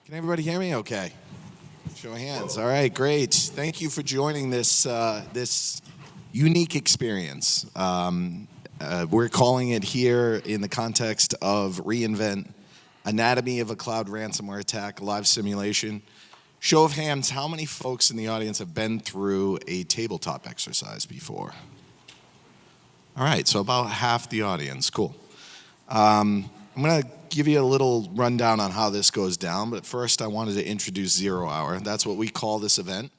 Can everybody hear me okay? Show of hands. All right, great. Thank you for joining this unique experience. We're calling it here in the context of reInvent, Anatomy of a Cloud Ransomware Attack, live simulation. Show of hands, how many folks in the audience have been through a tabletop exercise before? All right, so about half the audience, cool. I'm gonna give you a little rundown on how this goes down, but first I wanted to introduce 0 Hour. That's what we call this event.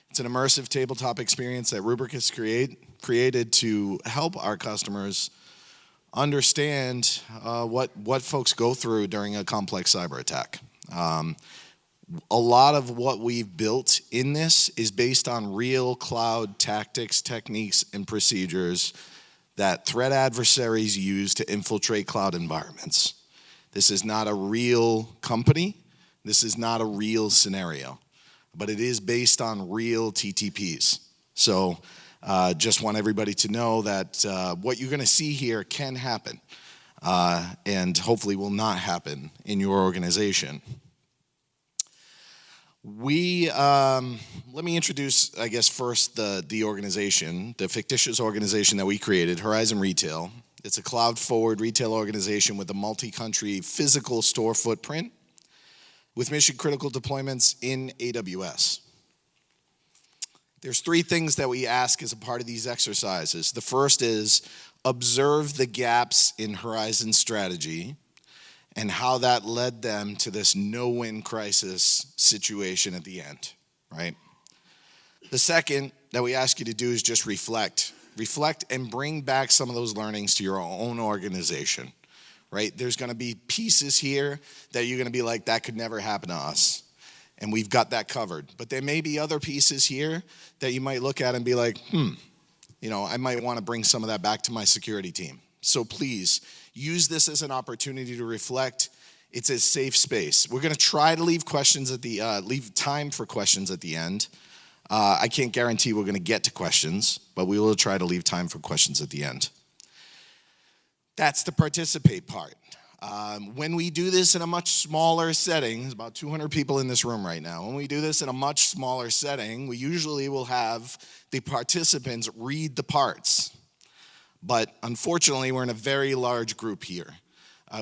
It's an immersive tabletop experience that Rubrik has created to help our customers understand what folks go through during a complex cyber attack. A lot of what we've built in this is based on real cloud tactics, techniques, and procedures that threat adversaries use to infiltrate cloud environments. This is not a real company. This is not a real scenario, but it is based on real TTPs. So just want everybody to know that what you're gonna see here can happen and hopefully will not happen in your organization. Let me introduce, I guess, first the organization, the fictitious organization that we created, Horizon Retail. It's a cloud-forward retail organization with a multi-country physical store footprint with mission-critical deployments in AWS. There's 3 things that we ask as a part of these exercises. The first is observe the gaps in Horizon's strategy and how that led them to this no-win crisis situation at the end, right? The second that we ask you to do is just reflect. Reflect and bring back some of those learnings to your own organization, right? There's gonna be pieces here that you're gonna be like, that could never happen to us. And we've got that covered. But there may be other pieces here that you might look at and be like, I might wanna bring some of that back to my security team. So please, use this as an opportunity to reflect. It's a safe space. We're gonna try to leave leave time for questions at the end. I can't guarantee we're gonna get to questions, but we will try to leave time for questions at the end. That's the participate part. When we do this in a much smaller setting, there's about 200 people in this room right now. When we do this in a much smaller setting, we usually will have the participants read the parts. But unfortunately, we're in a very large group here.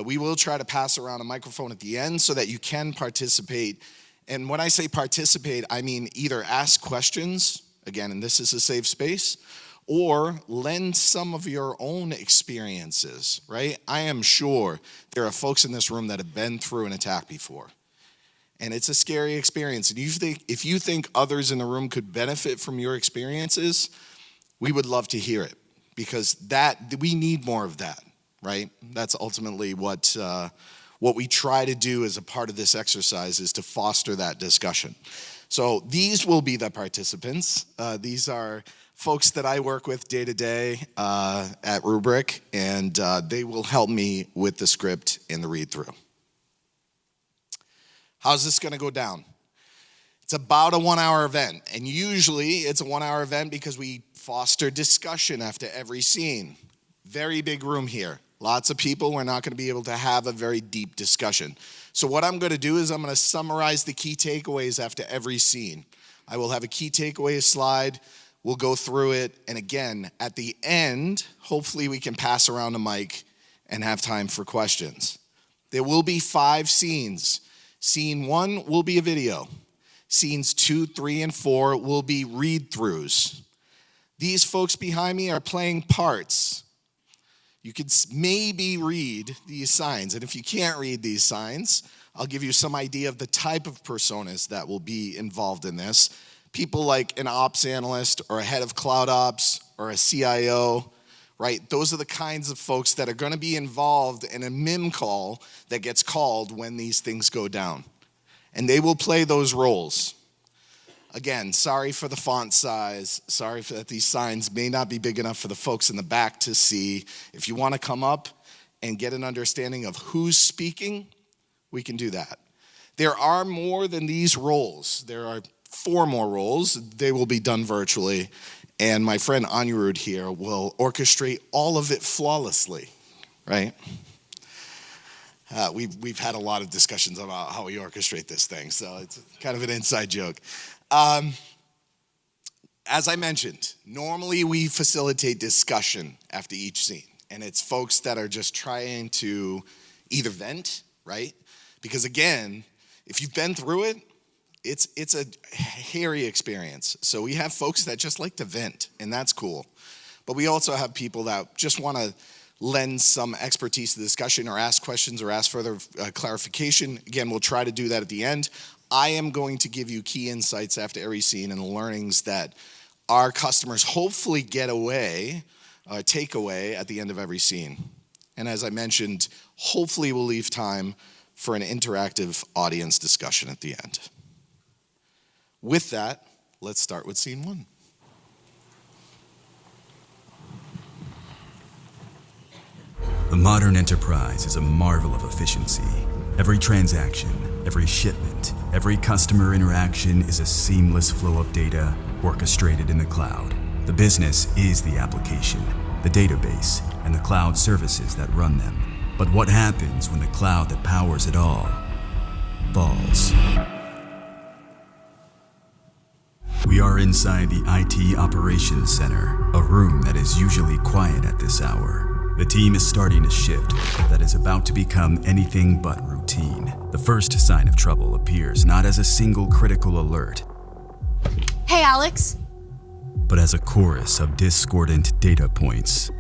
We will try to pass around a microphone at the end so that you can participate. And when I say participate, I mean either ask questions, again, and this is a safe space, or lend some of your own experiences, right? I am sure there are folks in this room that have been through an attack before. And it's a scary experience. And if you think others in the room could benefit from your experiences, we would love to hear it, because we need more of that, right? That's ultimately what we try to do as a part of this exercise, is to foster that discussion. So these will be the participants. These are folks that I work with day to day at Rubrik, and they will help me with the script and the read through. How's this gonna go down? It's about a 1 hour event, and usually it's a 1 hour event because we foster discussion after every scene. Very big room here. Lots of people, we're not gonna be able to have a very deep discussion. So what I'm gonna do is I'm gonna summarize the key takeaways after every scene. I will have a key takeaways slide, we'll go through it, and again, at the end, hopefully we can pass around a mic and have time for questions. There will be 5 scenes. Scene 1 will be a video. Scenes 2, 3, and 4 will be read-throughs. These folks behind me are playing parts. You could maybe read these signs, and if you can't read these signs, I'll give you some idea of the type of personas that will be involved in this. People like an ops analyst or a head of cloud ops or a CIO, right? Those are the kinds of folks that are gonna be involved in a MIM call that gets called when these things go down. And they will play those roles. Again, sorry for the font size, sorry that these signs may not be big enough for the folks in the back to see. If you want to come up and get an understanding of who's speaking, we can do that. There are more than these roles. There are 4 more roles. They will be done virtually, and my friend Anirudh here will orchestrate all of it flawlessly, right? We've had a lot of discussions about how we orchestrate this thing, so it's kind of an inside joke. As I mentioned, normally we facilitate discussion after each scene, and it's folks that are just trying to either vent, right? Because again, if you've been through it, it's a hairy experience. So we have folks that just like to vent, and that's cool. But we also have people that just want to lend some expertise to the discussion or ask questions or ask further clarification. Again, we'll try to do that at the end. I am going to give you key insights after every scene and the learnings that our customers hopefully take away at the end of every scene. And as I mentioned, hopefully we'll leave time for an interactive audience discussion at the end. With that, let's start with scene 1. The modern enterprise is a marvel of efficiency. Every transaction, every shipment, every customer interaction is a seamless flow of data orchestrated in the cloud. The business is the application, the database, and the cloud services that run them. But what happens when the cloud that powers it all falls? We are inside the IT Operations Center, a room that is usually quiet at this hour. The team is starting a shift that is about to become anything but routine. The first sign of trouble appears not as a single critical alert, Hey, Alex. but as a chorus of discordant data points.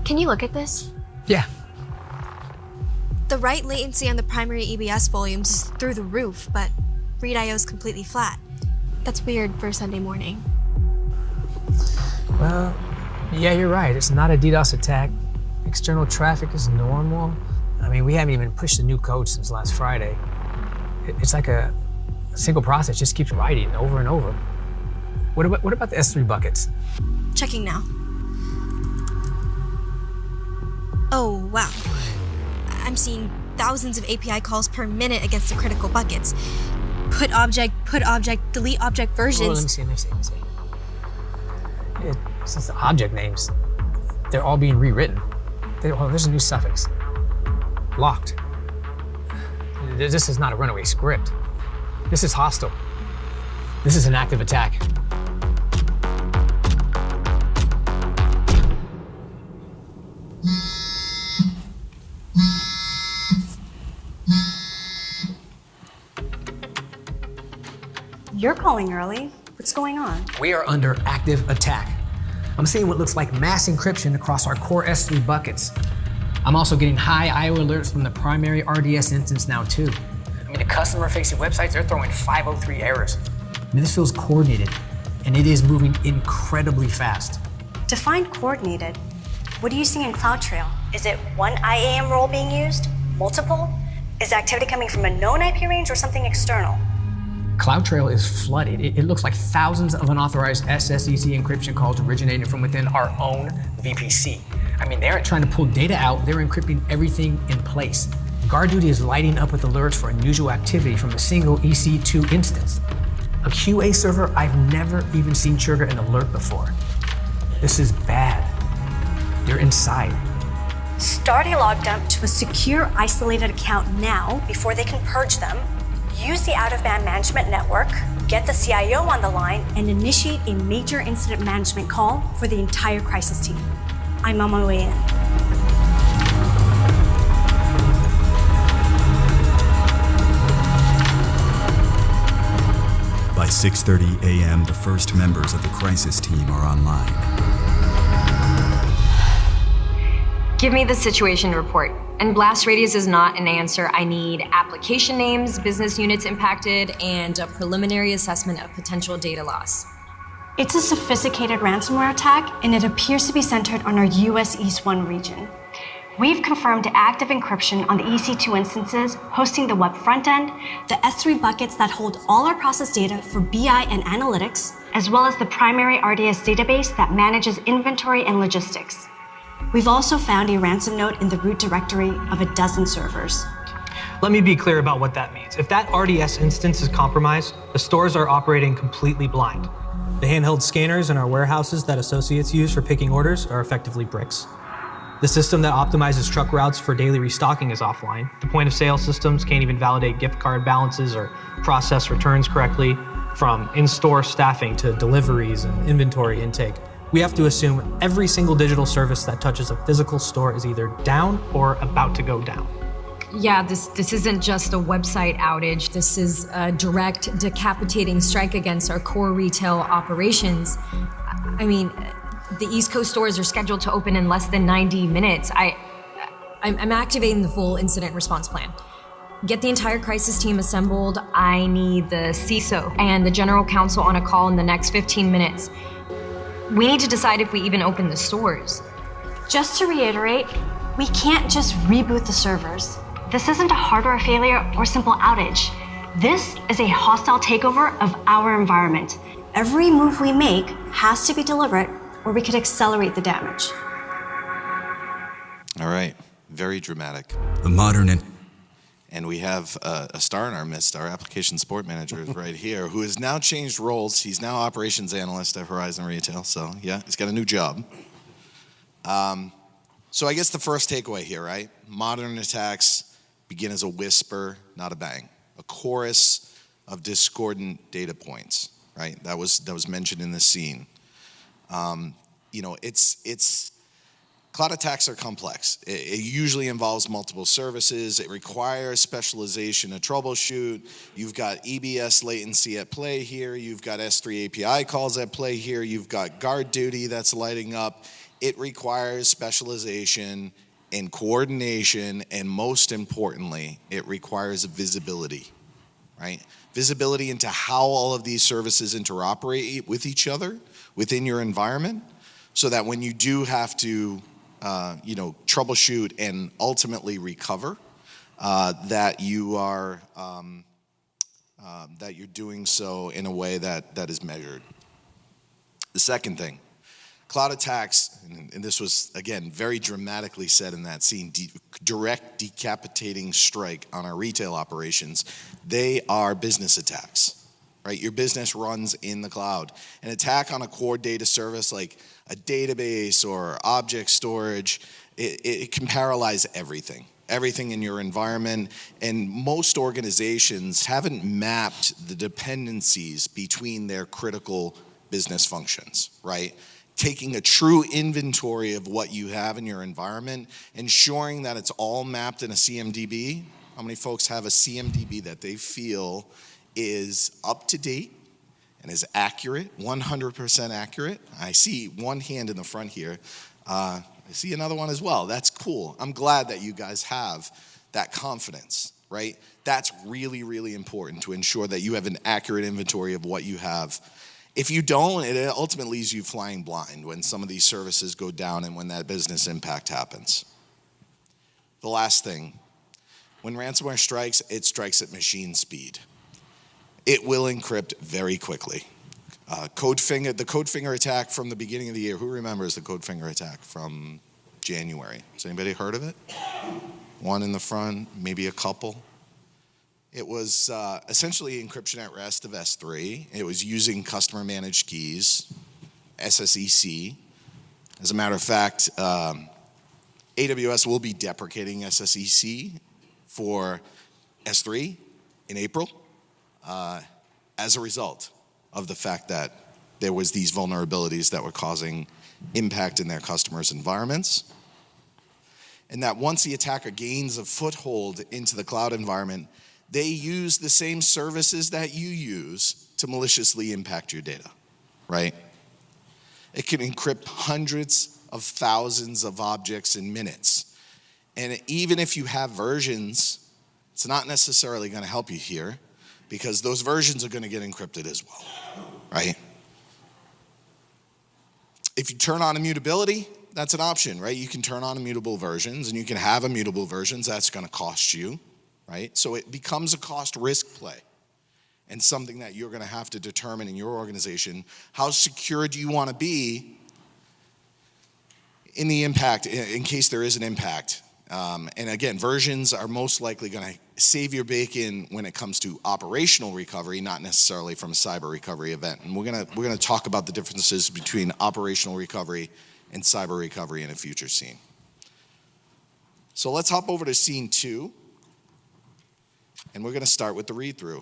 Can you look at this? Yeah. The write latency on the primary EBS volumes is through the roof, but read I/O is completely flat. That's weird for a Sunday morning. Well, yeah, you're right. It's not a DDoS attack. External traffic is normal. I mean, we haven't even pushed the new code since last Friday. It's like a single process, just keeps writing over and over. What about the S3 buckets? Checking now. Oh, wow. I'm seeing thousands of API calls per minute against the critical buckets. Put object, delete object versions. Oh, let me see. Since the object names, they're all being rewritten. There's a new suffix. Locked. This is not a runaway script. This is hostile. This is an active attack. You're calling early. What's going on? We are under active attack. I'm seeing what looks like mass encryption across our core S3 buckets. I'm also getting high I/O alerts from the primary RDS instance now too. I mean, the customer-facing websites, they're throwing 503 errors. I mean, this feels coordinated, and it is moving incredibly fast. Define coordinated. What are you seeing in CloudTrail? Is it one IAM role being used? Multiple? Is activity coming from a known IP range or something external? CloudTrail is flooded. It looks like thousands of unauthorized SSEC encryption calls originated from within our own VPC. I mean, they aren't trying to pull data out, they're encrypting everything in place. GuardDuty is lighting up with alerts for unusual activity from a single EC2 instance. A QA server I've never even seen trigger an alert before. This is bad. They're inside. Start a log dump to a secure, isolated account now before they can purge them. Use the out-of-band management network, get the CIO on the line, and initiate a major incident management call for the entire crisis team. I'm on my way in. By 6:30 a.m., the first members of the crisis team are online. Give me the situation report. And blast radius is not an answer. I need application names, business units impacted, and a preliminary assessment of potential data loss. It's a sophisticated ransomware attack, and it appears to be centered on our US East 1 region. We've confirmed active encryption on the EC2 instances hosting the web front end, the S3 buckets that hold all our process data for BI and analytics, as well as the primary RDS database that manages inventory and logistics. We've also found a ransom note in the root directory of a dozen servers. Let me be clear about what that means. If that RDS instance is compromised, the stores are operating completely blind. The handheld scanners in our warehouses that associates use for picking orders are effectively bricks. The system that optimizes truck routes for daily restocking is offline. The point of sale systems can't even validate gift card balances or process returns correctly. From in-store staffing to deliveries and inventory intake, we have to assume every single digital service that touches a physical store is either down or about to go down. Yeah, this isn't just a website outage. This is a direct, decapitating strike against our core retail operations. I mean, the East Coast stores are scheduled to open in less than 90 minutes. I'm activating the full incident response plan. Get the entire crisis team assembled. I need the CISO and the general counsel on a call in the next 15 minutes. We need to decide if we even open the stores. Just to reiterate, we can't just reboot the servers. This isn't a hardware failure or simple outage. This is a hostile takeover of our environment. Every move we make has to be deliberate, or we could accelerate the damage. All right, very dramatic. The modern And we have a star in our midst. Our application support manager is right here, who has now changed roles. He's now operations analyst at Horizon Retail. So yeah, he's got a new job. So I guess the first takeaway here, right? Modern attacks begin as a whisper, not a bang. A chorus of discordant data points, right? That was mentioned in this scene. Cloud attacks are complex. It usually involves multiple services. It requires specialization to troubleshoot. You've got EBS latency at play here. You've got S3 API calls at play here. You've got guard duty that's lighting up. It requires specialization and coordination, and most importantly, it requires visibility, right? Visibility into how all of these services interoperate with each other within your environment, so that when you do have to troubleshoot and ultimately recover, that you're doing so in a way that is measured. The second thing, cloud attacks, and this was, again, very dramatically said in that scene, direct decapitating strike on our retail operations, they are business attacks, right? Your business runs in the cloud. An attack on a core data service like a database or object storage, it can paralyze everything in your environment. And most organizations haven't mapped the dependencies between their critical business functions, right? Taking a true inventory of what you have in your environment, ensuring that it's all mapped in a CMDB. How many folks have a CMDB that they feel is up to date and is accurate, 100% accurate? I see one hand in the front here. I see another one as well. That's cool. I'm glad that you guys have that confidence, right? That's really, really important to ensure that you have an accurate inventory of what you have. If you don't, it ultimately leaves you flying blind when some of these services go down and when that business impact happens. The last thing, when ransomware strikes, it strikes at machine speed. It will encrypt very quickly. The Codefinger attack from the beginning of the year. Who remembers the Codefinger attack from January? Has anybody heard of it? One in the front, maybe a couple. It was essentially encryption at rest of S3. It was using customer managed keys, SSEC. As a matter of fact, AWS will be deprecating SSEC for S3 in April as a result of the fact that there was these vulnerabilities that were causing impact in their customers' environments. And that once the attacker gains a foothold into the cloud environment, they use the same services that you use to maliciously impact your data, right? It can encrypt hundreds of thousands of objects in minutes. And even if you have versions, it's not necessarily going to help you here, because those versions are going to get encrypted as well, right? If you turn on immutability, that's an option, right? You can turn on immutable versions, and you can have immutable versions. That's going to cost you, right? So it becomes a cost risk play, and something that you're going to have to determine in your organization. How secure do you want to be in the impact, in case there is an impact? And again, versions are most likely going to save your bacon when it comes to operational recovery, not necessarily from a cyber recovery event. And we're gonna talk about the differences between operational recovery and cyber recovery in a future scene. So let's hop over to scene 2, and we're going to start with the read-through.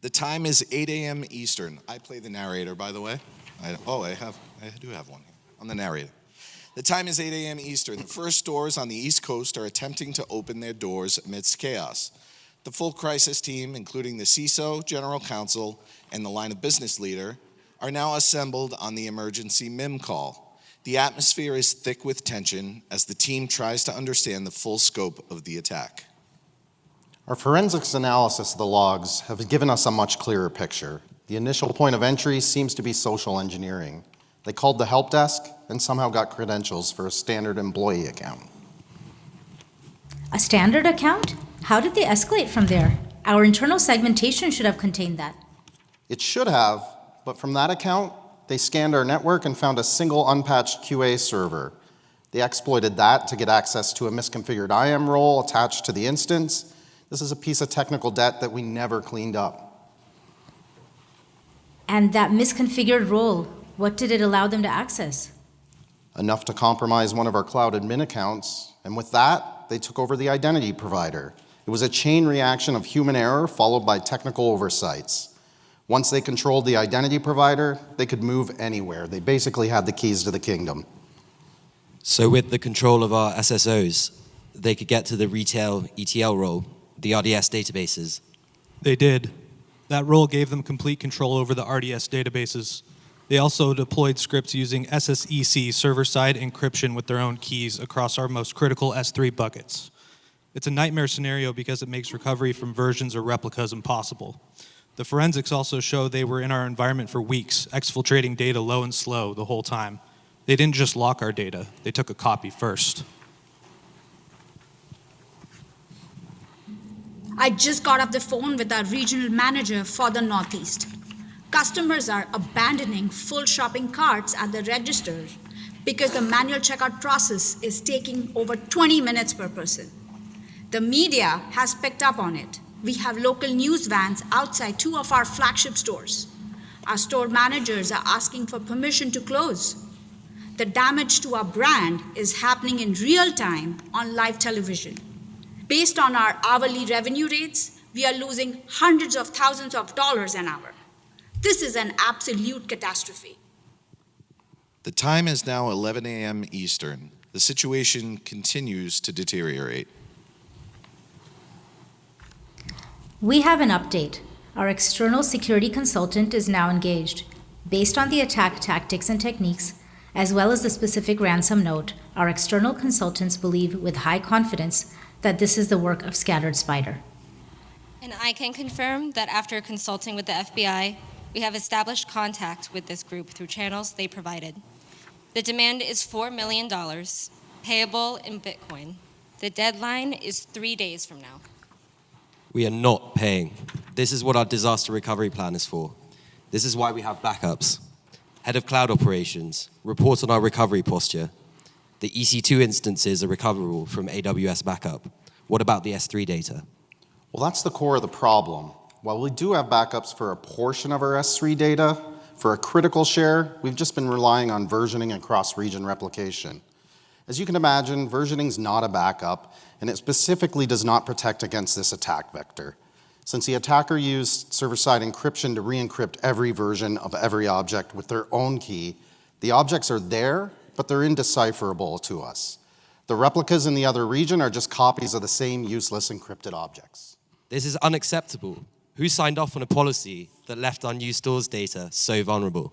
The time is 8 a.m. Eastern. I play the narrator, by the way. I do have one here. I'm the narrator. The time is 8 a.m. Eastern. The first stores on the East Coast are attempting to open their doors amidst chaos. The full crisis team, including the CISO, General Counsel, and the line of business leader, are now assembled on the emergency MIM call. The atmosphere is thick with tension as the team tries to understand the full scope of the attack. Our forensics analysis of the logs have given us a much clearer picture. The initial point of entry seems to be social engineering. They called the help desk and somehow got credentials for a standard employee account. A standard account? How did they escalate from there? Our internal segmentation should have contained that. It should have, but from that account, they scanned our network and found a single unpatched QA server. They exploited that to get access to a misconfigured IAM role attached to the instance. This is a piece of technical debt that we never cleaned up. And that misconfigured role, what did it allow them to access? Enough to compromise one of our cloud admin accounts, and with that, they took over the identity provider. It was a chain reaction of human error followed by technical oversights. Once they controlled the identity provider, they could move anywhere. They basically had the keys to the kingdom. So with the control of our SSOs, they could get to the retail ETL role, the RDS databases. They did. That role gave them complete control over the RDS databases. They also deployed scripts using SSEC server-side encryption with their own keys across our most critical S3 buckets. It's a nightmare scenario because it makes recovery from versions or replicas impossible. The forensics also show they were in our environment for weeks, exfiltrating data low and slow the whole time. They didn't just lock our data, they took a copy first. I just got off the phone with our regional manager for the Northeast. Customers are abandoning full shopping carts at the register because the manual checkout process is taking over 20 minutes per person. The media has picked up on it. We have local news vans outside 2 of our flagship stores. Our store managers are asking for permission to close. The damage to our brand is happening in real time on live television. Based on our hourly revenue rates, we are losing hundreds of thousands of dollars an hour. This is an absolute catastrophe. The time is now 11 a.m. Eastern. The situation continues to deteriorate. We have an update. Our external security consultant is now engaged. Based on the attack tactics and techniques, as well as the specific ransom note, our external consultants believe with high confidence that this is the work of Scattered Spider. And I can confirm that after consulting with the FBI, we have established contact with this group through channels they provided. The demand is $4 million, payable in Bitcoin. The deadline is 3 days from now. We are not paying. This is what our disaster recovery plan is for. This is why we have backups. Head of Cloud Operations, report on our recovery posture. The EC2 instances are recoverable from AWS backup. What about the S3 data? Well, that's the core of the problem. While we do have backups for a portion of our S3 data, for a critical share, we've just been relying on versioning and cross-region replication. As you can imagine, versioning is not a backup, and it specifically does not protect against this attack vector. Since the attacker used server-side encryption to re-encrypt every version of every object with their own key, the objects are there, but they're indecipherable to us. The replicas in the other region are just copies of the same useless encrypted objects. This is unacceptable. Who signed off on a policy that left our new stores data so vulnerable?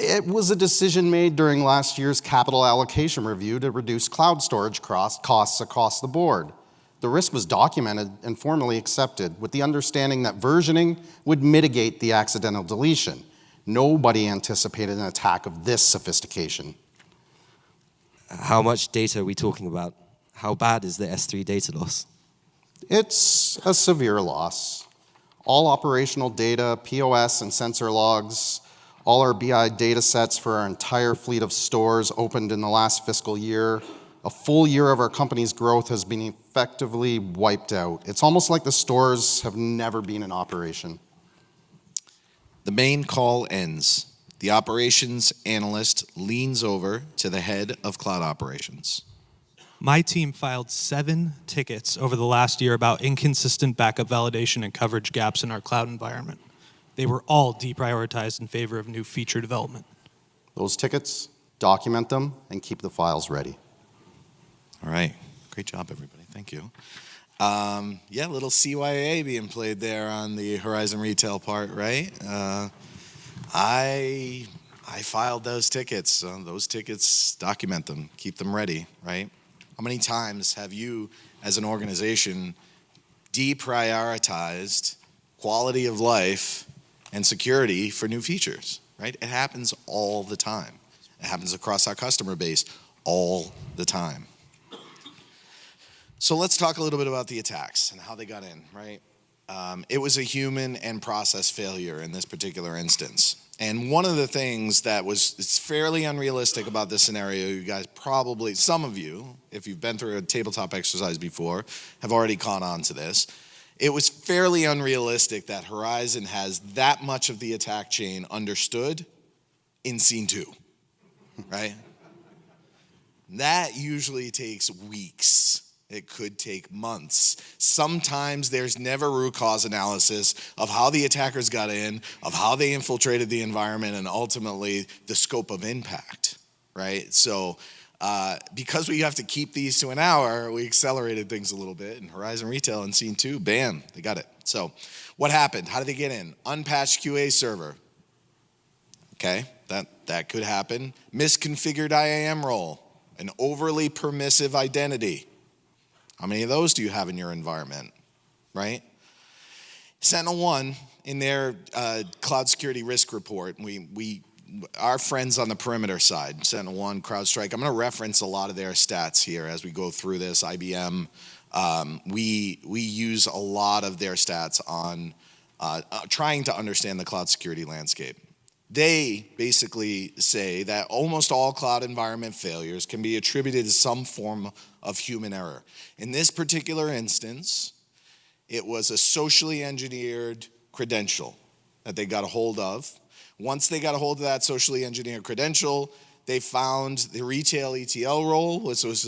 It was a decision made during last year's capital allocation review to reduce cloud storage costs across the board. The risk was documented and formally accepted with the understanding that versioning would mitigate the accidental deletion. Nobody anticipated an attack of this sophistication. How much data are we talking about? How bad is the S3 data loss? It's a severe loss. All operational data, POS and sensor logs, all our BI data sets for our entire fleet of stores opened in the last fiscal year. A full year of our company's growth has been effectively wiped out. It's almost like the stores have never been in operation. The main call ends. The operations analyst leans over to the head of cloud operations. My team filed 7 tickets over the last year about inconsistent backup validation and coverage gaps in our cloud environment. They were all deprioritized in favor of new feature development. Those tickets, document them, and keep the files ready. All right. Great job, everybody. Thank you. Yeah, little CYA being played there on the Horizon Retail part, right? I filed those tickets. Those tickets, document them, keep them ready, right? How many times have you, as an organization, deprioritized quality of life and security for new features, right? It happens all the time. It happens across our customer base all the time. So let's talk a little bit about the attacks and how they got in, right? It was a human and process failure in this particular instance. And one of the things that it's fairly unrealistic about this scenario, you guys probably, some of you, if you've been through a tabletop exercise before, have already caught on to this. It was fairly unrealistic that Horizon has that much of the attack chain understood in scene 2, right? That usually takes weeks. It could take months. Sometimes there's never root cause analysis of how the attackers got in, of how they infiltrated the environment, and ultimately the scope of impact, right? So because we have to keep these to an hour, we accelerated things a little bit. And Horizon Retail in scene 2, bam, they got it. So what happened? How did they get in? Unpatched QA server. Okay, that could happen. Misconfigured IAM role, an overly permissive identity. How many of those do you have in your environment, right? SentinelOne, in their cloud security risk report, our friends on the perimeter side, SentinelOne, CrowdStrike, I'm going to reference a lot of their stats here as we go through this. IBM, we use a lot of their stats on trying to understand the cloud security landscape. They basically say that almost all cloud environment failures can be attributed to some form of human error. In this particular instance, it was a socially engineered credential that they got a hold of. Once they got a hold of that socially engineered credential, they found the retail ETL role, which was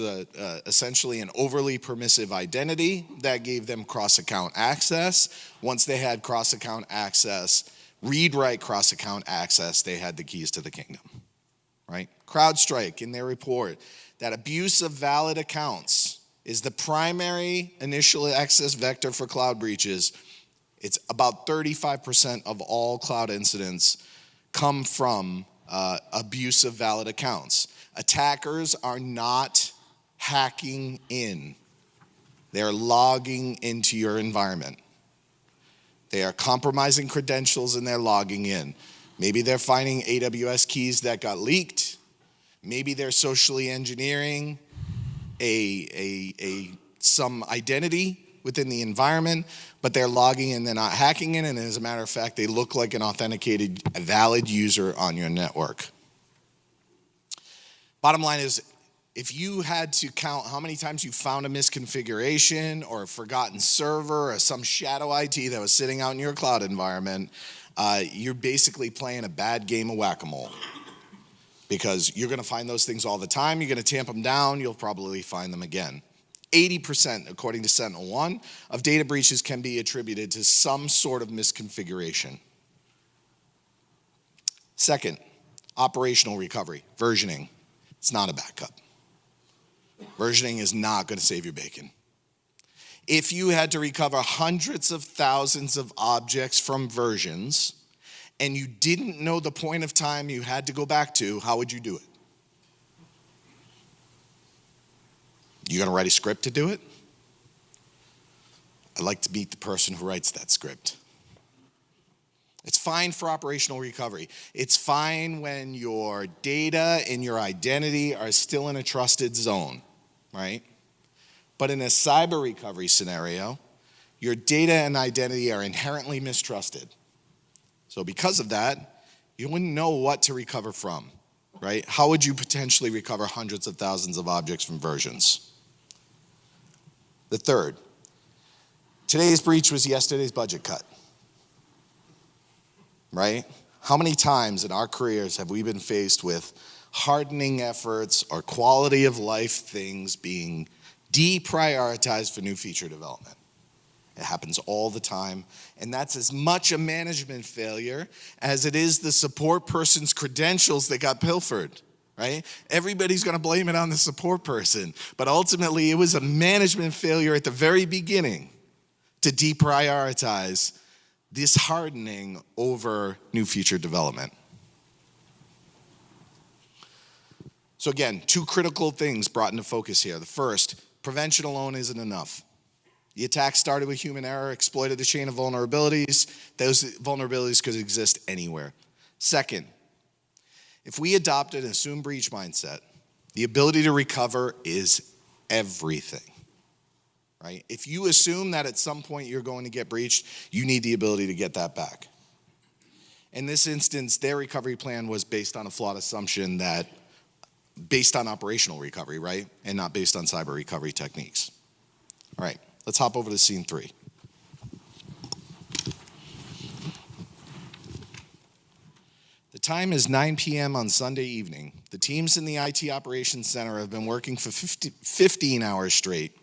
essentially an overly permissive identity that gave them cross-account access. Once they had cross-account access, read-write cross-account access, they had the keys to the kingdom, right? CrowdStrike, in their report, that abuse of valid accounts is the primary initial access vector for cloud breaches. It's about 35% of all cloud incidents come from abuse of valid accounts. Attackers are not hacking in. They're logging into your environment. They are compromising credentials and they're logging in. Maybe they're finding AWS keys that got leaked. Maybe they're socially engineering some identity within the environment, but they're logging in, they're not hacking in, and as a matter of fact, they look like an authenticated, valid user on your network. Bottom line is, if you had to count how many times you found a misconfiguration or a forgotten server or some shadow IT that was sitting out in your cloud environment, you're basically playing a bad game of whack-a-mole. Because you're going to find those things all the time. You're going to tamp them down. You'll probably find them again. 80%, according to SentinelOne, of data breaches can be attributed to some sort of misconfiguration. Second, operational recovery, versioning. It's not a backup. Versioning is not going to save your bacon. If you had to recover hundreds of thousands of objects from versions, and you didn't know the point of time you had to go back to, how would you do it? You gonna write a script to do it? I'd like to meet the person who writes that script. It's fine for operational recovery. It's fine when your data and your identity are still in a trusted zone, right? But in a cyber recovery scenario, your data and identity are inherently mistrusted. So because of that, you wouldn't know what to recover from, right? How would you potentially recover hundreds of thousands of objects from versions? The third, today's breach was yesterday's budget cut, right? How many times in our careers have we been faced with hardening efforts or quality of life things being deprioritized for new feature development. It happens all the time, and that's as much a management failure as it is the support person's credentials that got pilfered, right? Everybody's gonna blame it on the support person, but ultimately it was a management failure at the very beginning to deprioritize this hardening over new feature development. So again, two critical things brought into focus here. The first, prevention alone isn't enough. The attack started with human error, exploited a chain of vulnerabilities. Those vulnerabilities could exist anywhere. Second, if we adopted an assume breach mindset, the ability to recover is everything, right? If you assume that at some point you're going to get breached, you need the ability to get that back. In this instance, their recovery plan was based on a flawed assumption that based on operational recovery, right? And not based on cyber recovery techniques. All right, let's hop over to scene 3. The time is 9 p.m. on Sunday evening. The teams in the IT Operations Center have been working for 15 hours straight.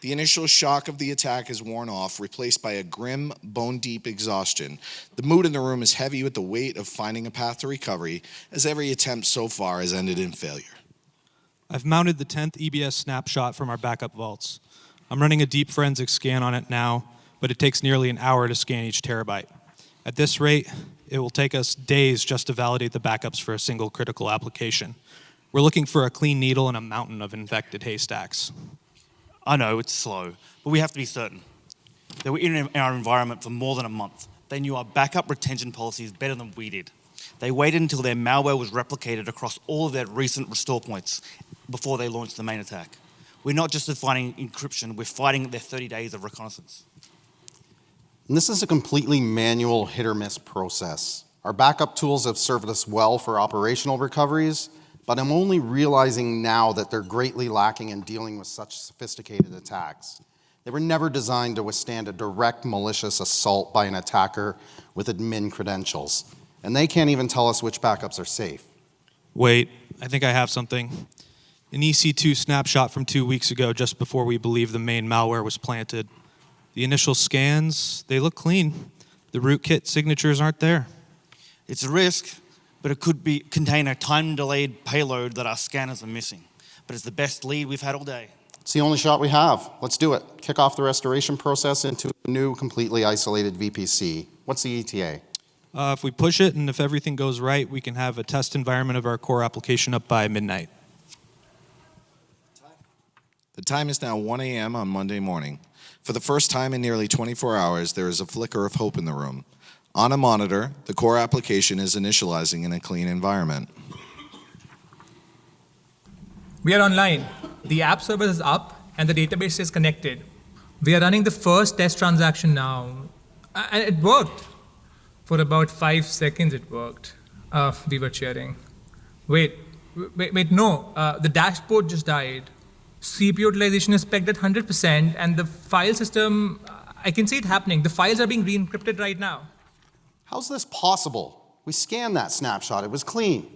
The initial shock of the attack is worn off, replaced by a grim, bone-deep exhaustion. The mood in the room is heavy with the weight of finding a path to recovery, as every attempt so far has ended in failure. I've mounted the 10th EBS snapshot from our backup vaults. I'm running a deep forensic scan on it now, but it takes nearly an hour to scan each terabyte. At this rate, it will take us days just to validate the backups for a single critical application. We're looking for a clean needle in a mountain of infected haystacks. I know it's slow, but we have to be certain. They were in our environment for more than a month. They knew our backup retention policies better than we did. They waited until their malware was replicated across all of their recent restore points before they launched the main attack. We're not just fighting encryption, we're fighting their 30 days of reconnaissance. And this is a completely manual hit or miss process. Our backup tools have served us well for operational recoveries, but I'm only realizing now that they're greatly lacking in dealing with such sophisticated attacks. They were never designed to withstand a direct malicious assault by an attacker with admin credentials. And they can't even tell us which backups are safe. Wait, I think I have something. An EC2 snapshot from 2 weeks ago, just before we believe the main malware was planted. The initial scans, they look clean. The rootkit signatures aren't there. It's a risk, but it could contain a time-delayed payload that our scanners are missing. But it's the best lead we've had all day. It's the only shot we have. Let's do it. Kick off the restoration process into a new, completely isolated VPC. What's the ETA? If we push it and if everything goes right, we can have a test environment of our core application up by midnight. The time is now 1 a.m. on Monday morning. For the first time in nearly 24 hours, there is a flicker of hope in the room. On a monitor, the core application is initializing in a clean environment. We are online. The app server is up and the database is connected. We are running the first test transaction now. And it worked. For about 5 seconds it worked. We were cheering. Wait, no. The dashboard just died. CPU utilization is pegged at 100%, and the file system, I can see it happening. The files are being re-encrypted right now. How's this possible? We scanned that snapshot. It was clean.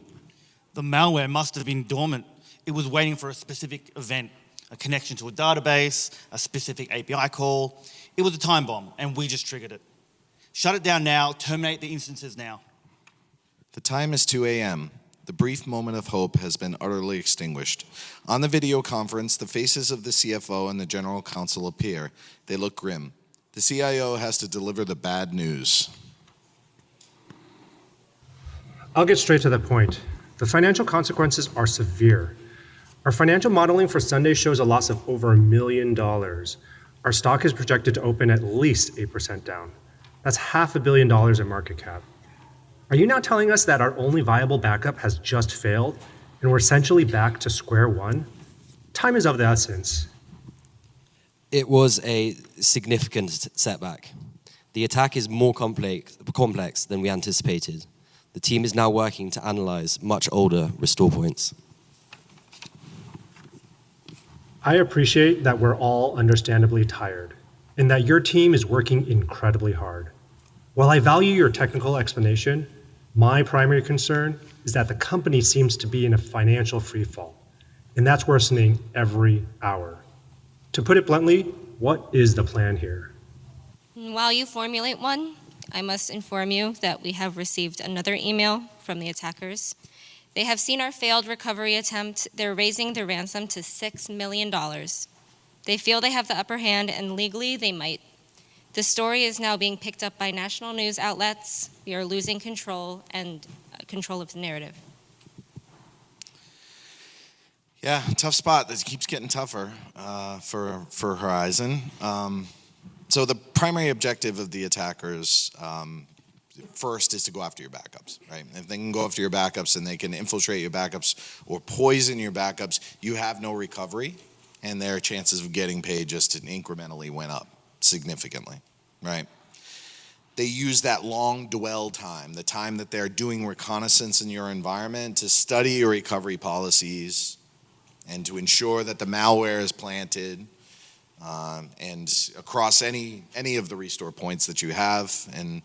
The malware must have been dormant. It was waiting for a specific event, a connection to a database, a specific API call. It was a time bomb, and we just triggered it. Shut it down now. Terminate the instances now. The time is 2 a.m. The brief moment of hope has been utterly extinguished. On the video conference, the faces of the CFO and the general counsel appear. They look grim. The CIO has to deliver the bad news. I'll get straight to the point. The financial consequences are severe. Our financial modeling for Sunday shows a loss of over $1 million. Our stock is projected to open at least 8% down. That's $500 million in market cap. Are you now telling us that our only viable backup has just failed and we're essentially back to square one? Time is of the essence. It was a significant setback. The attack is more complex than we anticipated. The team is now working to analyze much older restore points. I appreciate that we're all understandably tired and that your team is working incredibly hard. While I value your technical explanation, My primary concern is that the company seems to be in a financial freefall, and that's worsening every hour. To put it bluntly, what is the plan here? While you formulate one, I must inform you that we have received another email from the attackers. They have seen our failed recovery attempt. They're raising the ransom to $6 million. They feel they have the upper hand, and legally they might. The story is now being picked up by national news outlets. We are losing control of the narrative. Yeah, tough spot. This keeps getting tougher for Horizon. So the primary objective of the attackers, first, is to go after your backups, right? If they can go after your backups and they can infiltrate your backups or poison your backups, you have no recovery, and their chances of getting paid just incrementally went up significantly, right? They use that long dwell time, the time that they're doing reconnaissance in your environment, to study your recovery policies and to ensure that the malware is planted and across any of the restore points that you have. And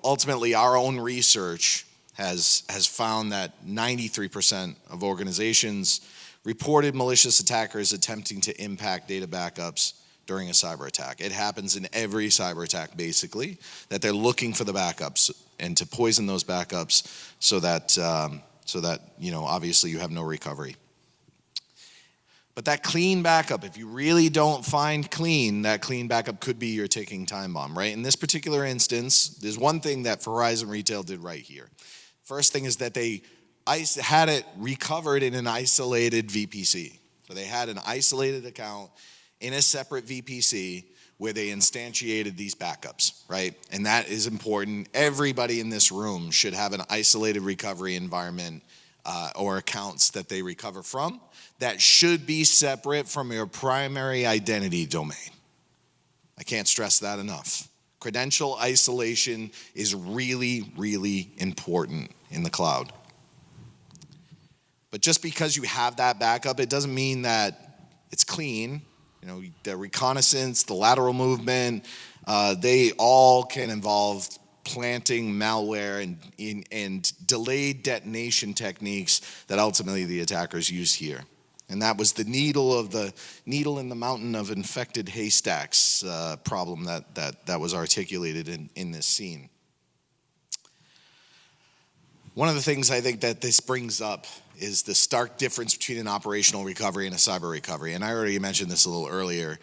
ultimately, our own research has found that 93% of organizations reported malicious attackers attempting to impact data backups during a cyber attack. It happens in every cyber attack, basically, that they're looking for the backups and to poison those backups so that obviously you have no recovery. But that clean backup, if you really don't find clean, that clean backup could be your ticking time bomb, right? In this particular instance, there's one thing that Verizon Retail did right here. First thing is that they had it recovered in an isolated VPC. So they had an isolated account in a separate VPC where they instantiated these backups, right? And that is important. Everybody in this room should have an isolated recovery environment or accounts that they recover from that should be separate from your primary identity domain. I can't stress that enough. Credential isolation is really, really important in the cloud. But just because you have that backup, it doesn't mean that it's clean. The reconnaissance, the lateral movement, they all can involve planting malware and delayed detonation techniques that ultimately the attackers use here. And that was the needle in the mountain of infected haystacks problem that was articulated in this scene. One of the things I think that this brings up is the stark difference between an operational recovery and a cyber recovery. And I already mentioned this a little earlier.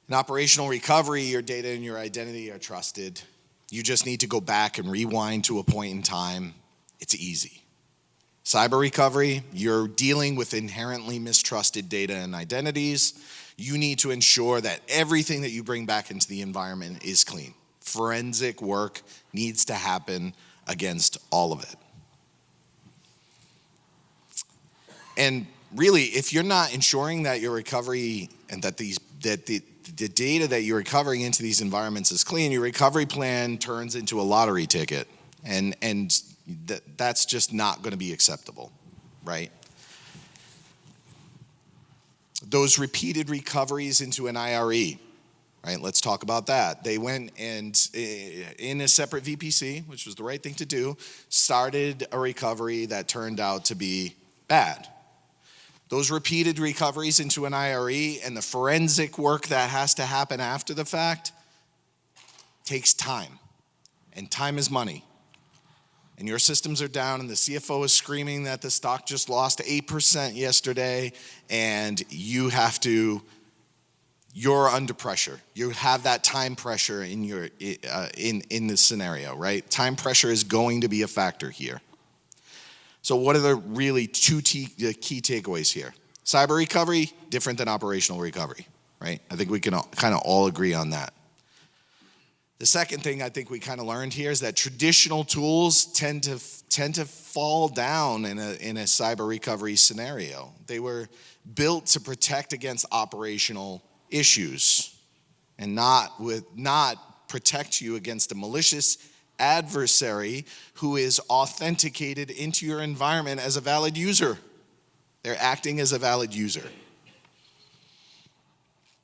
In operational recovery, your data and your identity are trusted. You just need to go back and rewind to a point in time. It's easy. Cyber recovery, you're dealing with inherently mistrusted data and identities. You need to ensure that everything that you bring back into the environment is clean. Forensic work needs to happen against all of it. And really, if you're not ensuring that your recovery and that the data that you're recovering into these environments is clean, your recovery plan turns into a lottery ticket. And that's just not going to be acceptable, right? Those repeated recoveries into an IRE, right? Let's talk about that. They went and, in a separate VPC, which was the right thing to do, started a recovery that turned out to be bad. Those repeated recoveries into an IRE and the forensic work that has to happen after the fact takes time, and time is money. And your systems are down, and the CFO is screaming that the stock just lost 8% yesterday, and you're under pressure. You have that time pressure in this scenario, right? Time pressure is going to be a factor here. So what are the really two key takeaways here? Cyber recovery, different than operational recovery, right? I think we can kind of all agree on that. The second thing I think we kind of learned here is that traditional tools tend to fall down in a cyber recovery scenario. They were built to protect against operational issues and not protect you against a malicious adversary who is authenticated into your environment as a valid user. They're acting as a valid user.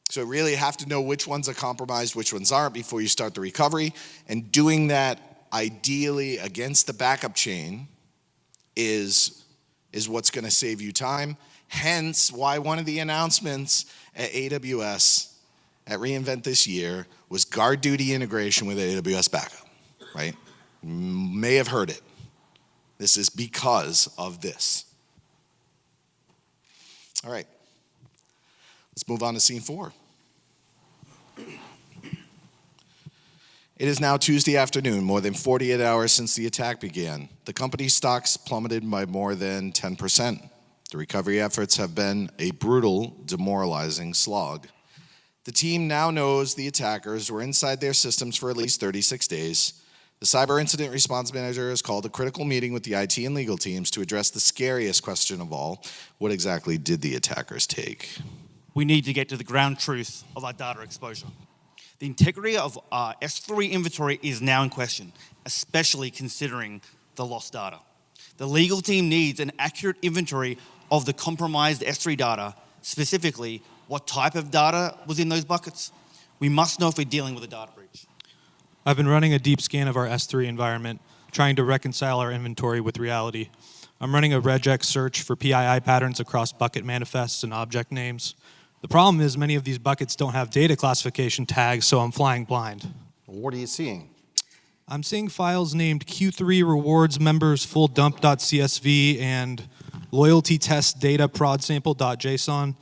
So really have to know which ones are compromised, which ones aren't before you start the recovery. And doing that ideally against the backup chain is what's going to save you time. Hence why one of the announcements at AWS at reInvent this year was guard duty integration with AWS backup, right? May have heard it. This is because of this. All right, let's move on to scene 4. It is now Tuesday afternoon, more than 48 hours since the attack began. The company's stocks plummeted by more than 10%. The recovery efforts have been a brutal, demoralizing slog. The team now knows the attackers were inside their systems for at least 36 days. The cyber incident response manager has called a critical meeting with the IT and legal teams to address the scariest question of all: what exactly did the attackers take? We need to get to the ground truth of our data exposure. The integrity of our S3 inventory is now in question, especially considering the lost data. The legal team needs an accurate inventory of the compromised S3 data, specifically what type of data was in those buckets. We must know if we're dealing with a data breach. I've been running a deep scan of our S3 environment, trying to reconcile our inventory with reality. I'm running a regex search for PII patterns across bucket manifests and object names. The problem is many of these buckets don't have data classification tags, so I'm flying blind. What are you seeing? I'm seeing files named Q3 rewards members full dump.csv and loyalty test data prod sample.json.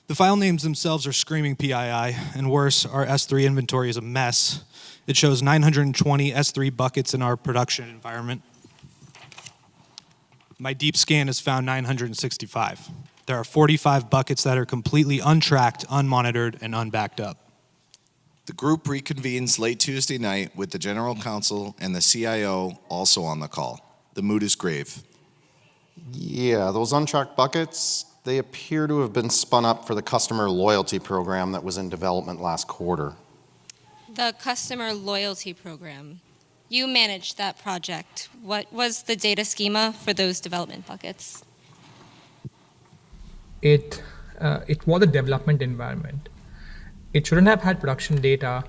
The file names themselves are screaming PII, and worse, our S3 inventory is a mess. It shows 920 S3 buckets in our production environment. My deep scan has found 965. There are 45 buckets that are completely untracked, unmonitored, and unbacked up. The group reconvenes late Tuesday night with the general counsel and the CIO also on the call. The mood is grave. Yeah, those untracked buckets, they appear to have been spun up for the customer loyalty program that was in development last quarter. The customer loyalty program. You managed that project. What was the data schema for those development buckets? It was a development environment. It shouldn't have had production data,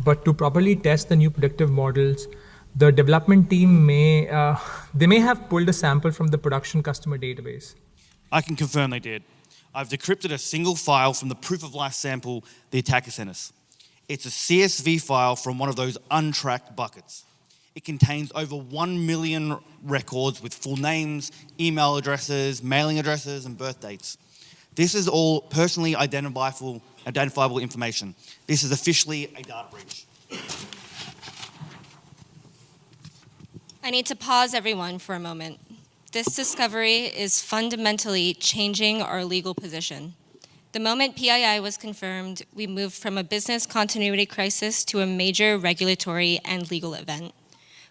but to properly test the new predictive models, the development team may have pulled a sample from the production customer database. I can confirm they did. I've decrypted a single file from the proof of life sample the attacker sent us. It's a CSV file from one of those untracked buckets. It contains over 1 million records with full names, email addresses, mailing addresses, and birth dates. This is all personally identifiable information. This is officially a data breach. I need to pause everyone for a moment. This discovery is fundamentally changing our legal position. The moment PII was confirmed, we moved from a business continuity crisis to a major regulatory and legal event.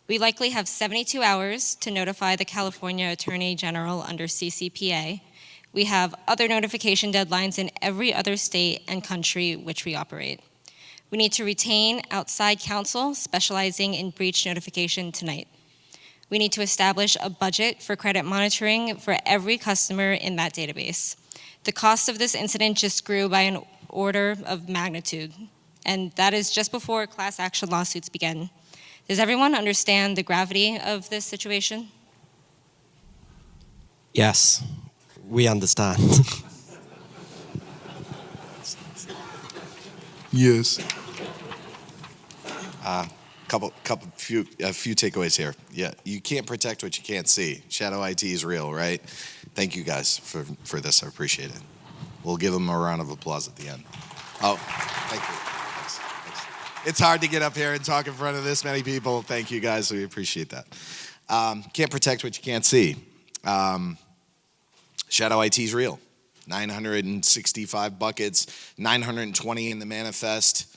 We likely have 72 hours to notify the California Attorney General under CCPA. We have other notification deadlines in every other state and country which we operate. We need to retain outside counsel specializing in breach notification tonight. We need to establish a budget for credit monitoring for every customer in that database. The cost of this incident just grew by an order of magnitude, and that is just before class action lawsuits begin. Does everyone understand the gravity of this situation? Yes, we understand. Yes. A few takeaways here. Yeah, you can't protect what you can't see. Shadow IT is real, right? Thank you guys for this. I appreciate it. We'll give them a round of applause at the end. Oh, thank you. Thanks. It's hard to get up here and talk in front of this many people. Thank you guys. We appreciate that. Can't protect what you can't see. Shadow IT is real. 965 buckets, 920 in the manifest.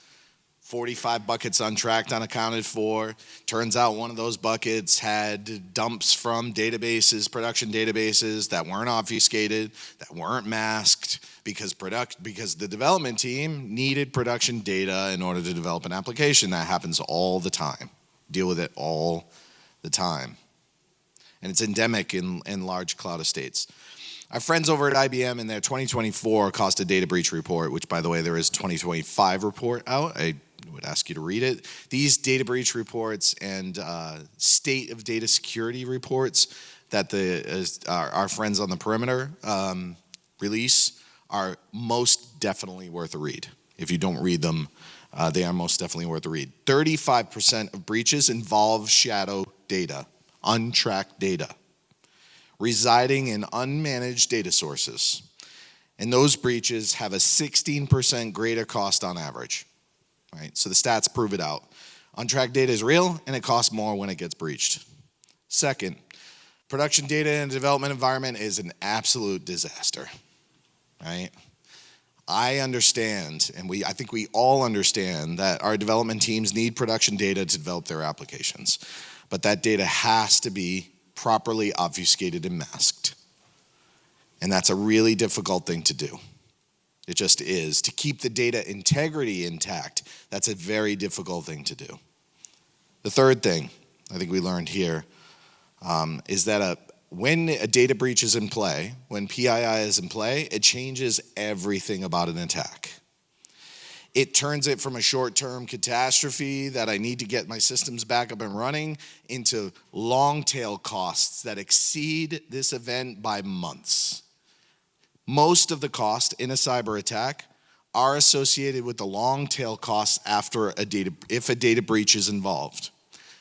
45 buckets untracked, unaccounted for. Turns out one of those buckets had dumps from databases, production databases that weren't obfuscated, that weren't masked, because the development team needed production data in order to develop an application. That happens all the time. Deal with it all the time. And it's endemic in large cloud estates. Our friends over at IBM in their 2024 cost of data breach report, which by the way, there is a 2025 report out. I would would ask you to read it. These data breach reports and state of data security reports that our friends on the perimeter release are most definitely worth a read. If you don't read them, they are most definitely worth a read. 35% of breaches involve shadow data, untracked data, residing in unmanaged data sources. And those breaches have a 16% greater cost on average, right? So the stats prove it out. Untracked data is real, and it costs more when it gets breached. Second, production data in a development environment is an absolute disaster, right? I understand, and I think we all understand that our development teams need production data to develop their applications, but that data has to be properly obfuscated and masked. And that's a really difficult thing to do. It just is. To keep the data integrity intact, that's a very difficult thing to do. The third thing I think we learned here is that when a data breach is in play, when PII is in play, it changes everything about an attack. It turns it from a short-term catastrophe that I need to get my systems back up and running into long-tail costs that exceed this event by months. Most of the costs in a cyber attack are associated with the long-tail costs if a data breach is involved.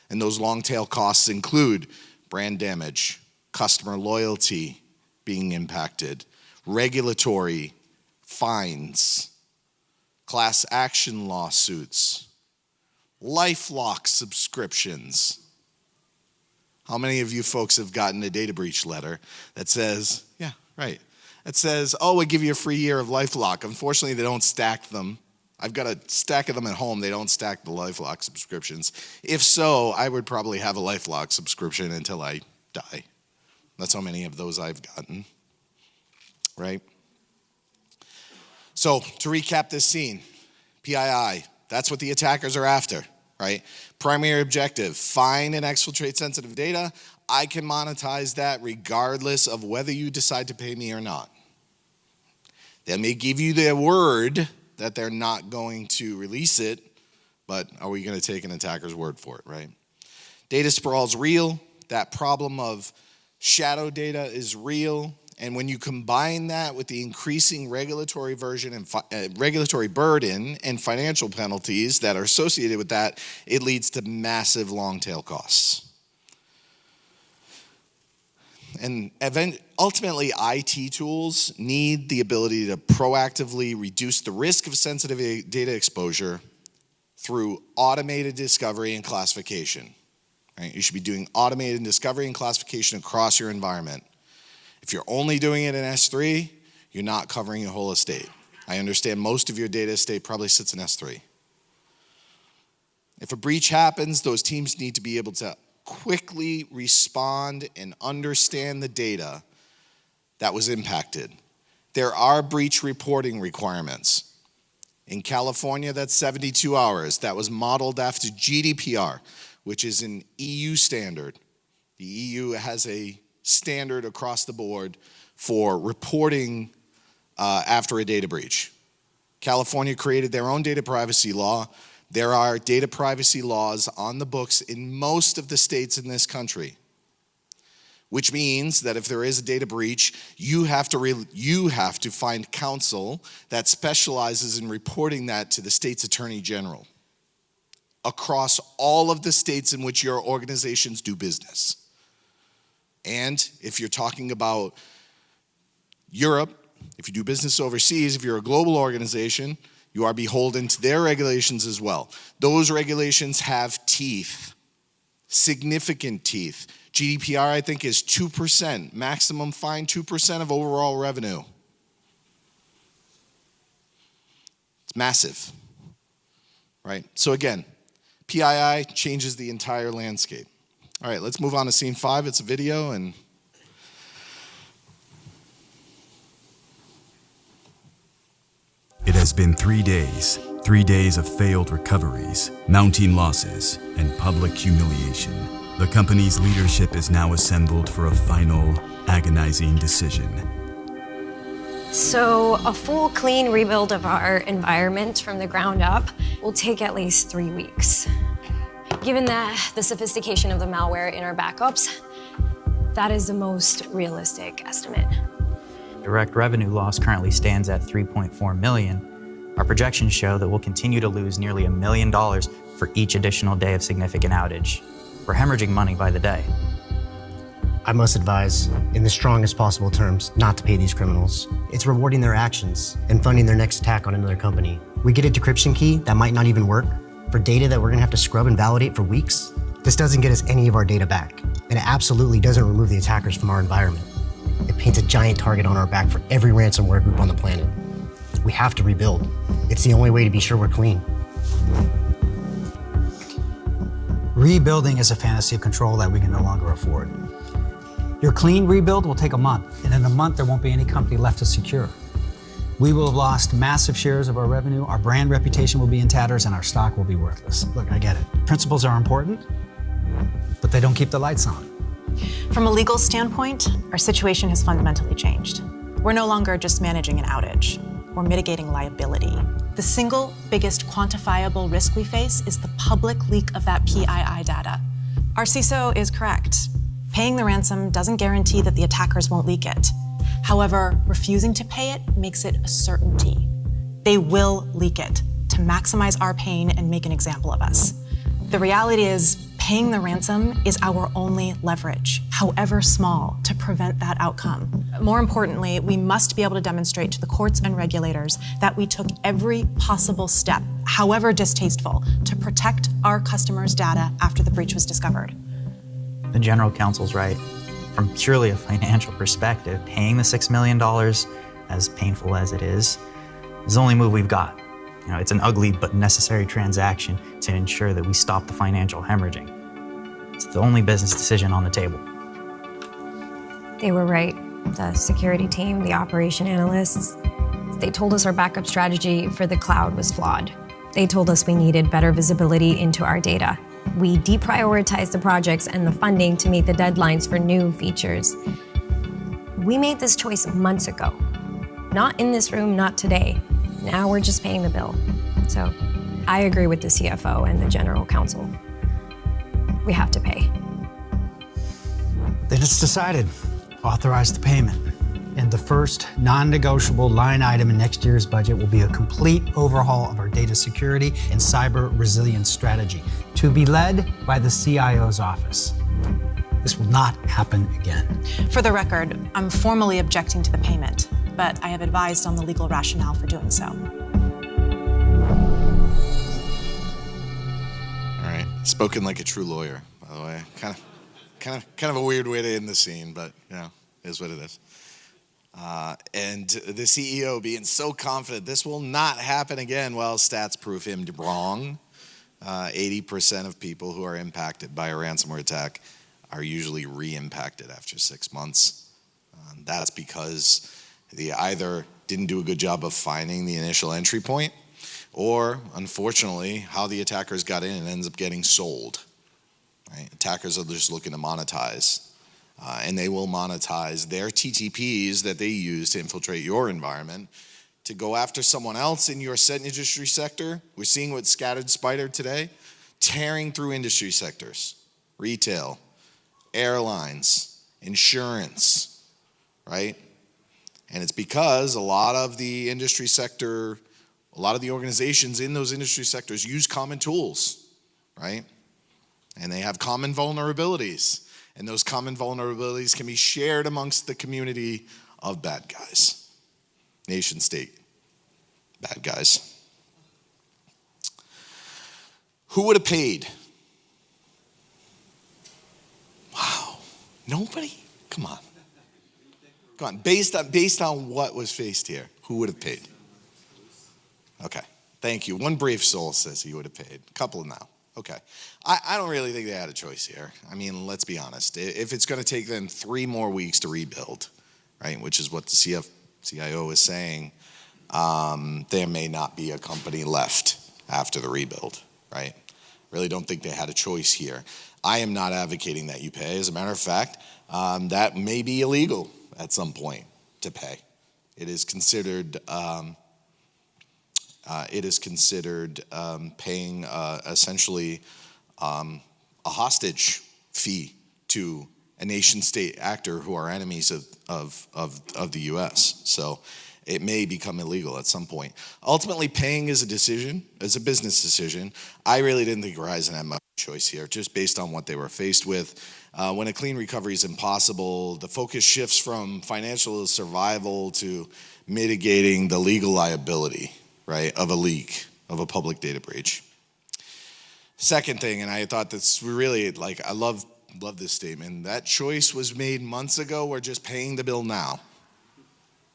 And those long-tail costs include brand damage, customer loyalty being impacted, regulatory fines, class action lawsuits, LifeLock subscriptions. How many of you folks have gotten a data breach letter that says, yeah, right, it says, oh, we give you a free year of LifeLock. Unfortunately, they don't stack them. I've got a stack of them at home. They don't stack the LifeLock subscriptions. If so, I would probably have a LifeLock subscription until I die. That's how many of those I've gotten, right? So to recap this scene, PII, that's what the attackers are after, right? Primary objective, find and exfiltrate sensitive data. I can monetize that regardless of whether you decide to pay me or not. They may give you their word that they're not going to release it, but are we going to take an attacker's word for it, right? Data sprawl is real. That problem of shadow data is real. And when you combine that with the increasing regulatory regulatory burden and financial penalties that are associated with that, it leads to massive long-tail costs. And ultimately, IT tools need the ability to proactively reduce the risk of sensitive data exposure through automated discovery and classification. Right? You should be doing automated discovery and classification across your environment. If you're only doing it in S3, you're not covering your whole estate. I understand most of your data estate probably sits in S3. If a breach happens, those teams need to be able to quickly respond and understand the data that was impacted. There are breach reporting requirements. In California, that's 72 hours. That was modeled after GDPR, which is an EU standard. The EU has a standard across the board for reporting after a data breach. California created their own data privacy law. There are data privacy laws on the books in most of the states in this country, which means that if there is a data breach, you have to find counsel that specializes in reporting that to the state's attorney general across all of the states in which your organizations do business. And if you're talking about Europe, if you do business overseas, if you're a global organization, you are beholden to their regulations as well. Those regulations have teeth, significant teeth. GDPR, I think, is 2%, maximum fine 2% of overall revenue. It's massive, right? So again, PII changes the entire landscape. All right, let's move on to scene 5. It's a video, and it has been 3 days. 3 days of failed recoveries, mounting losses, and public humiliation. The company's leadership is now assembled for a final, agonizing decision. So a full clean rebuild of our environment from the ground up will take at least 3 weeks. Given the sophistication of the malware in our backups, that is the most realistic estimate. Direct revenue loss currently stands at $3.4 million. Our projections show that we'll continue to lose nearly $1 million for each additional day of significant outage. We're hemorrhaging money by the day. I must advise, in the strongest possible terms, not to pay these criminals. It's rewarding their actions and funding their next attack on another company. We get a decryption key that might not even work for data that we're gonna have to scrub and validate for weeks. This doesn't get us any of our data back, and it absolutely doesn't remove the attackers from our environment. It paints a giant target on our back for every ransomware group on the planet. We have to rebuild. It's the only way to be sure we're clean. Rebuilding is a fantasy of control that we can no longer afford. Your clean rebuild will take a month, and in a month there won't be any company left to secure. We will have lost massive shares of our revenue, our brand reputation will be in tatters, and our stock will be worthless. Look, I get it. Principles are important, but they don't keep the lights on. From a legal standpoint, our situation has fundamentally changed. We're no longer just managing an outage. We're mitigating liability. The single biggest quantifiable risk we face is the public leak of that PII data. Our CISO is correct. Paying the ransom doesn't guarantee that the attackers won't leak it. However, refusing to pay it makes it a certainty. They will leak it to maximize our pain and make an example of us. The reality is, paying the ransom is our only leverage, however small, to prevent that outcome. More importantly, we must be able to demonstrate to the courts and regulators that we took every possible step, however distasteful, to protect our customers' data after the breach was discovered. The general counsel's right. From purely a financial perspective, paying the $6 million, as painful as it is the only move we've got. You know, it's an ugly but necessary transaction to ensure that we stop the financial hemorrhaging. It's the only business decision on the table. They were right. The security team, the operation analysts, they told us our backup strategy for the cloud was flawed. They told us we needed better visibility into our data. We deprioritized the projects and the funding to meet the deadlines for new features. We made this choice months ago. Not in this room, not today. Now we're just paying the bill. So I agree with the CFO and the general counsel. We have to pay. Then it's decided. Authorize the payment. And the first non-negotiable line item in next year's budget will be a complete overhaul of our data security and cyber resilience strategy, to be led by the CIO's office. This will not happen again. For the record, I'm formally objecting to the payment, but I have advised on the legal rationale for doing so. All right, spoken like a true lawyer, by the way. Kind of a weird way to end the scene, but you know, is what it is. And the CEO being so confident this will not happen again. Well, stats prove him wrong. 80% of people who are impacted by a ransomware attack are usually re-impacted after 6 months. That's because they either didn't do a good job of finding the initial entry point, or unfortunately, how the attackers got in and ends up getting sold. Right? Attackers are just looking to monetize. And they will monetize their TTPs that they use to infiltrate your environment to go after someone else in your set industry sector. We're seeing with Scattered Spider today, tearing through industry sectors, retail, airlines, insurance, right? And it's because a lot of the industry sector, a lot of the organizations in those industry sectors use common tools, right? And they have common vulnerabilities. And those common vulnerabilities can be shared amongst the community of bad guys. Nation state, bad guys. Who would have paid? Wow, nobody? Come on. Come on, based on what was faced here, who would have paid? Okay, thank you. One brave soul says he would have paid. A couple now. Okay. I don't really think they had a choice here. I mean, let's be honest. If it's going to take them 3 more weeks to rebuild, right, which is what the CIO is saying, there may not be a company left after the rebuild, right? Really don't think they had a choice here. I am not advocating that you pay. As a matter of fact, that may be illegal at some point to pay. It is considered paying essentially a hostage fee to a nation-state actor who are enemies of the U.S. So it may become illegal at some point. Ultimately, paying is a decision, it's a business decision. I really didn't think Verizon had much choice here, just based on what they were faced with. When a clean recovery is impossible, the focus shifts from financial survival to mitigating the legal liability, right, of a leak, of a public data breach. Second thing, and I thought that's really, I love this statement, that choice was made months ago, we're just paying the bill now,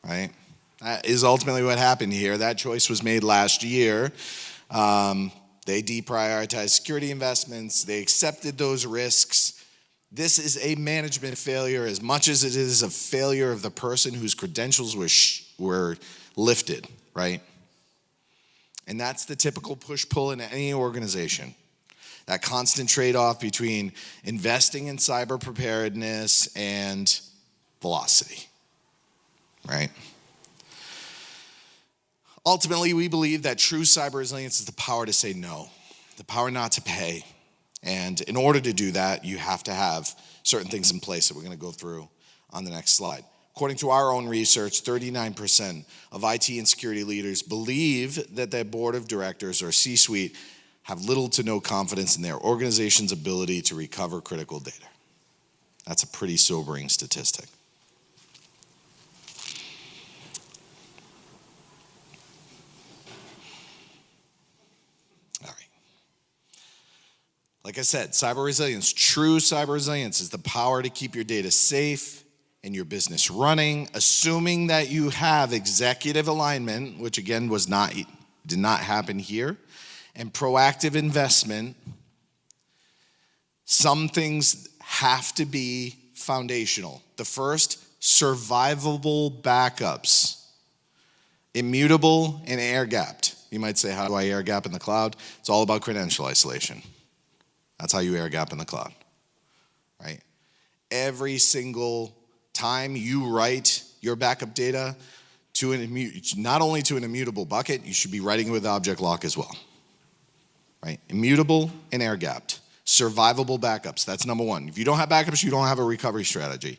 right? That is ultimately what happened here. That choice was made last year. They deprioritized security investments. They accepted those risks. This is a management failure as much as it is a failure of the person whose credentials were lifted, right? And that's the typical push-pull in any organization. That constant trade-off between investing in cyber preparedness and velocity, right? Ultimately, we believe that true cyber resilience is the power to say no, the power not to pay. And in order to do that, you have to have certain things in place that we're going to go through on the next slide. According to our own research, 39% of IT and security leaders believe that their board of directors or C-suite have little to no confidence in their organization's ability to recover critical data. That's a pretty sobering statistic. All right. Like I said, cyber resilience, true cyber resilience is the power to keep your data safe and your business running, assuming that you have executive alignment, which again did not happen here, and proactive investment. Some things have to be foundational. The first, survivable backups, immutable and air-gapped. You might say, how do I air-gap in the cloud? It's all about credential isolation. That's how you air-gap in the cloud, right? Every single time you write your backup data to not only to an immutable bucket, you should be writing it with object lock as well. Right? Immutable and air-gapped. Survivable backups, that's number one. If you don't have backups, you don't have a recovery strategy.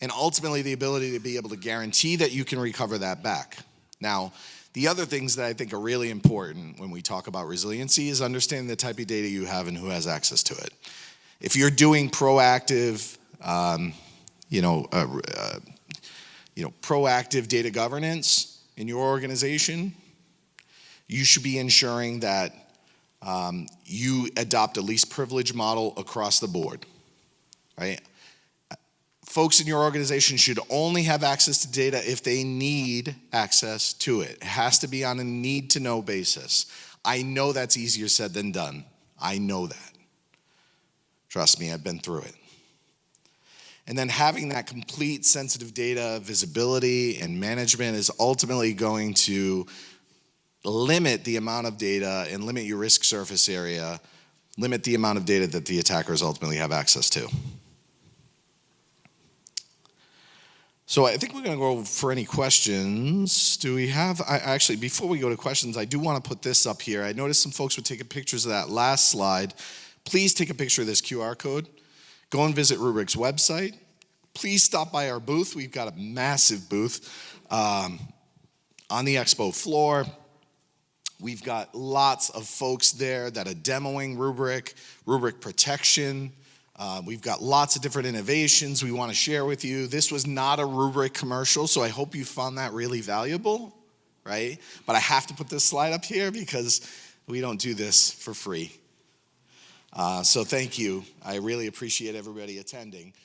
And ultimately, the ability to be able to guarantee that you can recover that back. Now, the other things that I think are really important when we talk about resiliency is understanding the type of data you have and who has access to it. If you're doing proactive, proactive data governance in your organization, you should be ensuring that you adopt a least privilege model across the board, right? Folks in your organization should only have access to data if they need access to it. It has to be on a need-to-know basis. I know that's easier said than done. I know that. Trust me, I've been through it. And then having that complete sensitive data visibility and management is ultimately going to limit the amount of data and limit your risk surface area, limit the amount of data that the attackers ultimately have access to. So I think we're going to go for any questions. Do we have, actually, before we go to questions, I do want to put this up here. I noticed some folks were taking pictures of that last slide. Please take a picture of this QR code. Go and visit Rubrik's website. Please stop by our booth. We've got a massive booth on the expo floor. We've got lots of folks there that are demoing Rubrik protection. We've got lots of different innovations we want to share with you. This was not a Rubrik commercial, so I hope you found that really valuable, right? But I have to put this slide up here because we don't do this for free. So thank you. I really appreciate everybody attending.